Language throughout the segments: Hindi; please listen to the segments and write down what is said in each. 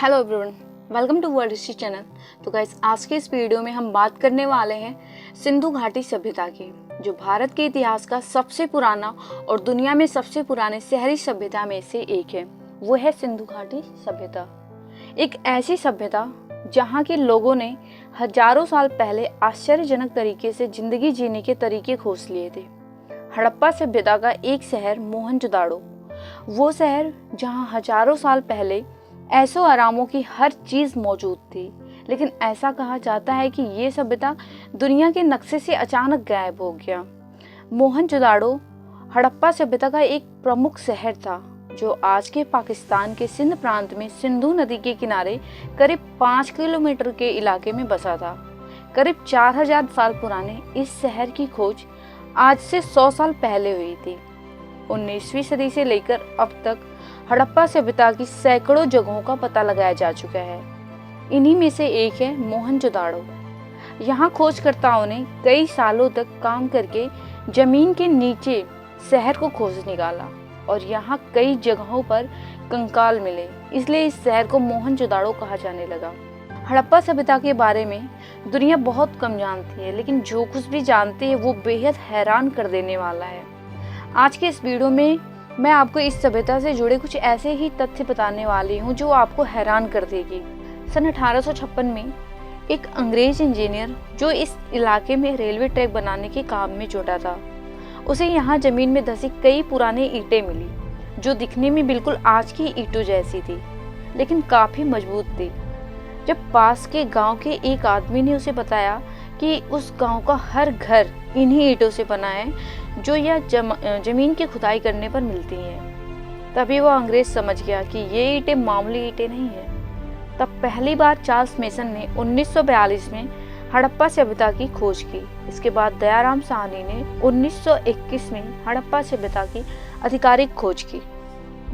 Hello everyone, welcome to world history channel. तो गाइस, आज के इस वीडियो में हम बात करने वाले हैं सिंधु घाटी सभ्यता की, जो भारत के इतिहास का सबसे पुराना और दुनिया में सबसे पुराने शहरी सभ्यता में से एक है। वो है सिंधु घाटी सभ्यता। एक ऐसी सभ्यता जहाँ के लोगों ने हजारों साल पहले आश्चर्यजनक तरीके से जिंदगी जीने के तरीके खोज लिए थे। हड़प्पा सभ्यता का एक शहर मोहनजोदाड़ो, वो शहर जहाँ हजारों साल पहले ऐसो आरामों की हर चीज मौजूद थी, लेकिन ऐसा कहा जाता है कि ये सभ्यता दुनिया के नक्शे से अचानक गायब हो गया। मोहनजोदाड़ो हड़प्पा सभ्यता का एक प्रमुख शहर था, जो आज के पाकिस्तान के सिंध प्रांत में सिंधु नदी के किनारे करीब 5 किलोमीटर के इलाके में बसा था। करीब 4000 साल पुराने इस शहर की खोज आज से 100 साल पहले हुई थी। 19वीं सदी से लेकर अब तक हड़प्पा सभ्यता की सैकड़ों जगहों का पता लगाया जा चुका है। इन्हीं में से एक है मोहनजोदाड़ो। यहाँ खोजकर्ताओं ने कई सालों तक काम करके जमीन के नीचे शहर को खोज निकाला और यहाँ कई जगहों पर कंकाल मिले, इसलिए इस शहर को मोहनजोदाड़ो कहा जाने लगा। हड़प्पा सभ्यता के बारे में दुनिया बहुत कम जानती है, लेकिन जो कुछ भी जानती है वो बेहद हैरान कर देने वाला है। आज के इस वीडियो में मैं आपको इस सभ्यता से जुड़े कुछ ऐसे ही तथ्य बताने वाली हूँ जो आपको हैरान कर देगी। सन 1856 में एक अंग्रेज इंजीनियर जो इस इलाके में रेलवे ट्रैक बनाने के काम में जुटा था, उसे यहाँ जमीन में धसी कई पुरानी ईंटें मिली, जो दिखने में बिल्कुल आज की ईंटों जैसी थी, लेकिन काफी मजबूत थी। जब पास के गांव के एक आदमी ने उसे बताया कि उस गांव का हर घर इन्हीं ईंटों से बना है, जो यह जमीन की खुदाई करने पर मिलती हैं, तभी वह अंग्रेज समझ गया कि ये ईंटें मामूली ईंटें नहीं है। तब पहली बार चार्ल्स मेसन ने 1942 में हड़प्पा सभ्यता की खोज की। इसके बाद दयाराम साहनी ने 1921 में हड़प्पा सभ्यता की आधिकारिक खोज की।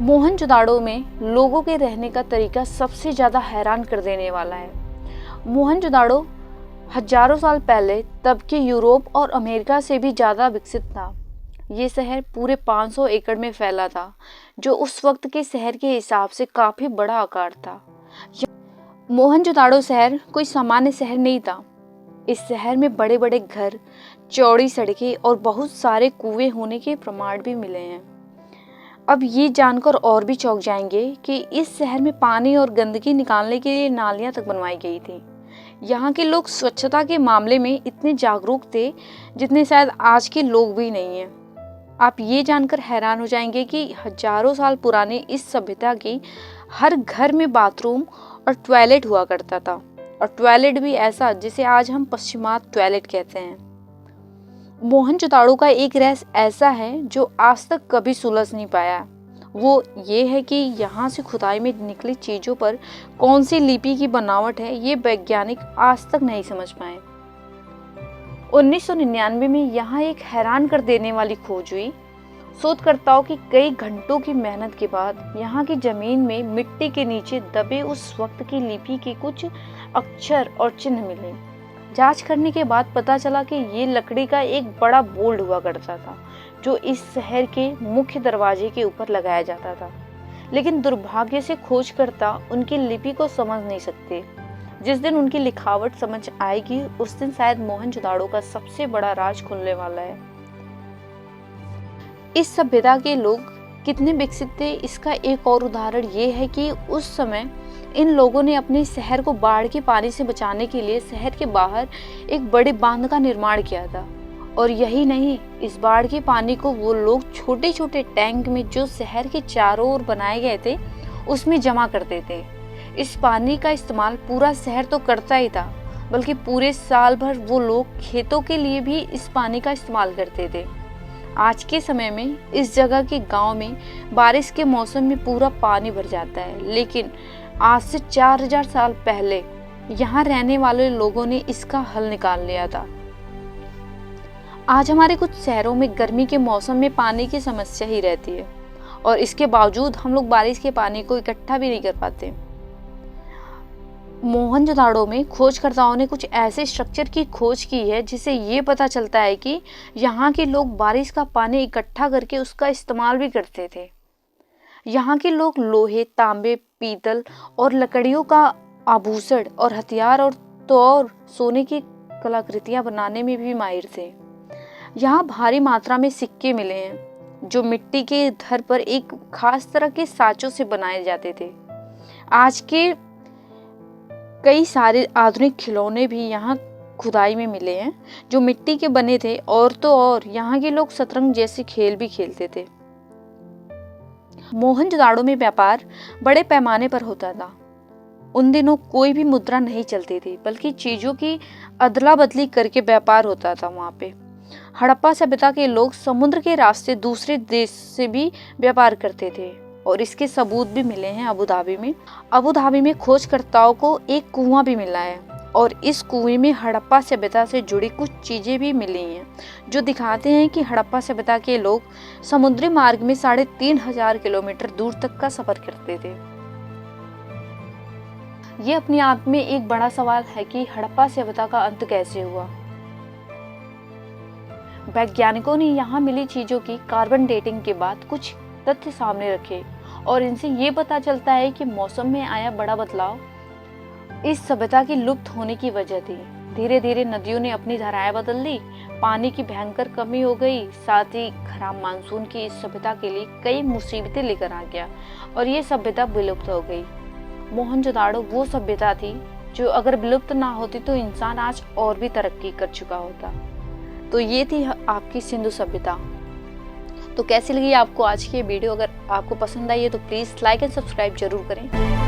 मोहनजोदाड़ो में लोगों के रहने का तरीका सबसे ज्यादा हैरान कर देने वाला है। मोहनजोदाड़ो हजारों साल पहले तब के यूरोप और अमेरिका से भी ज़्यादा विकसित था। ये शहर पूरे 500 एकड़ में फैला था, जो उस वक्त के शहर के हिसाब से काफ़ी बड़ा आकार था। मोहनजोदाड़ो शहर कोई सामान्य शहर नहीं था। इस शहर में बड़े बड़े घर, चौड़ी सड़कें और बहुत सारे कुएं होने के प्रमाण भी मिले हैं। अब ये जानकर और भी चौंक जाएंगे कि इस शहर में पानी और गंदगी निकालने के लिए नालियाँ तक बनवाई गई थी। यहाँ के लोग स्वच्छता के मामले में इतने जागरूक थे जितने शायद आज के लोग भी नहीं हैं। आप ये जानकर हैरान हो जाएंगे कि हजारों साल पुराने इस सभ्यता की हर घर में बाथरूम और टॉयलेट हुआ करता था, और टॉयलेट भी ऐसा जिसे आज हम पश्चिमात्य टॉयलेट कहते हैं। मोहनजोदाड़ो का एक रहस्य ऐसा है जो आज तक कभी सुलझ नहीं पाया। वो ये है कि यहाँ से खुदाई में निकली चीज़ों पर कौन सी लिपि की बनावट है, ये वैज्ञानिक आज तक नहीं समझ पाए। 1999 में यहाँ एक हैरान कर देने वाली खोज हुई। शोधकर्ताओं की कई घंटों की मेहनत के बाद यहाँ की जमीन में मिट्टी के नीचे दबे उस वक्त की लिपि के कुछ अक्षर और चिन्ह मिले। जांच करने के बाद पता चला कि ये लकड़ी का एक बड़ा बोल्ड हुआ करता था, जो इस शहर के मुख्य दरवाजे के ऊपर लगाया जाता था। लेकिन दुर्भाग्य से खोजकर्ता उनकी लिपि को समझ नहीं सकते। जिस दिन उनकी लिखावट समझ आएगी, उस दिन शायद मोहनजोदाड़ो का सबसे बड़ा राज खुलने वाला है। इस सभ्यता के लोग कितने विकसित थे, इसका एक और उदाहरण ये है कि उस समय इन लोगों ने अपने शहर को बाढ़ के पानी से बचाने के लिए शहर के बाहर एक बड़े बांध का निर्माण किया था। और यही नहीं, इस बाढ़ के पानी को वो लोग छोटे छोटे टैंक में, जो शहर के चारों ओर बनाए गए थे, उसमें जमा करते थे। इस पानी का इस्तेमाल पूरा शहर तो करता ही था, बल्कि पूरे साल भर वो लोग खेतों के लिए भी इस पानी का इस्तेमाल करते थे। आज के समय में इस जगह के गांव में बारिश के मौसम में पूरा पानी भर जाता है, लेकिन आज से 4000 साल पहले यहाँ रहने वाले लोगों ने इसका हल निकाल लिया था। आज हमारे कुछ शहरों में गर्मी के मौसम में पानी की समस्या ही रहती है, और इसके बावजूद हम लोग बारिश के पानी को इकट्ठा भी नहीं कर पाते। मोहनजोदाड़ो में खोजकर्ताओं ने कुछ ऐसे स्ट्रक्चर की खोज की है जिससे ये पता चलता है कि यहाँ के लोग बारिश का पानी इकट्ठा करके उसका इस्तेमाल भी करते थे। यहाँ के लोग लोहे, तांबे, पीतल और लकड़ियों का आभूषण और हथियार और सोने की कलाकृतियां बनाने में भी माहिर थे। यहाँ भारी मात्रा में सिक्के मिले हैं जो मिट्टी के धर पर एक खास तरह के साँचों से बनाए जाते थे। आज के कई सारे आधुनिक खिलौने भी यहाँ खुदाई में मिले हैं जो मिट्टी के बने थे। और तो और यहाँ के लोग शतरंज जैसे खेल भी खेलते थे। मोहनजोदाड़ो में व्यापार बड़े पैमाने पर होता था। उन दिनों कोई भी मुद्रा नहीं चलती थी, बल्कि चीजों की अदला बदली करके व्यापार होता था वहाँ पे। हड़प्पा सभ्यता के लोग समुद्र के रास्ते दूसरे देश से भी व्यापार करते थे और इसके सबूत भी मिले हैं अबू धाबी में खोजकर्ताओं को एक कुआं भी मिला है और इस कुएं में हड़प्पा सभ्यता से जुड़ी कुछ चीजें भी मिली हैं जो दिखाते हैं कि हड़प्पा सभ्यता के लोग समुद्री मार्ग में 3500 किलोमीटर दूर तक का सफर करते थे। ये अपने आप में एक बड़ा सवाल है कि हड़प्पा सभ्यता का अंत कैसे हुआ। वैज्ञानिकों ने यहाँ मिली चीजों की कार्बन डेटिंग के बाद कुछ तथ्य सामने रखे और इनसे ये पता चलता है कि मौसम में आया बड़ा बदलाव इस सभ्यता की लुप्त होने की वजह थी। धीरे धीरे नदियों ने अपनी धाराएं बदल दी, पानी की भयंकर कमी हो गई, साथ ही खराब मानसून की इस सभ्यता के लिए कई मुसीबतें लेकर आ गया और ये सभ्यता विलुप्त हो गई। मोहनजोदाड़ो वो सभ्यता थी जो अगर विलुप्त ना होती तो इंसान आज और भी तरक्की कर चुका होता। तो ये थी आपकी सिंधु सभ्यता। तो कैसी लगी आपको आज की वीडियो? अगर आपको पसंद आई है तो प्लीज़ लाइक एंड सब्सक्राइब जरूर करें।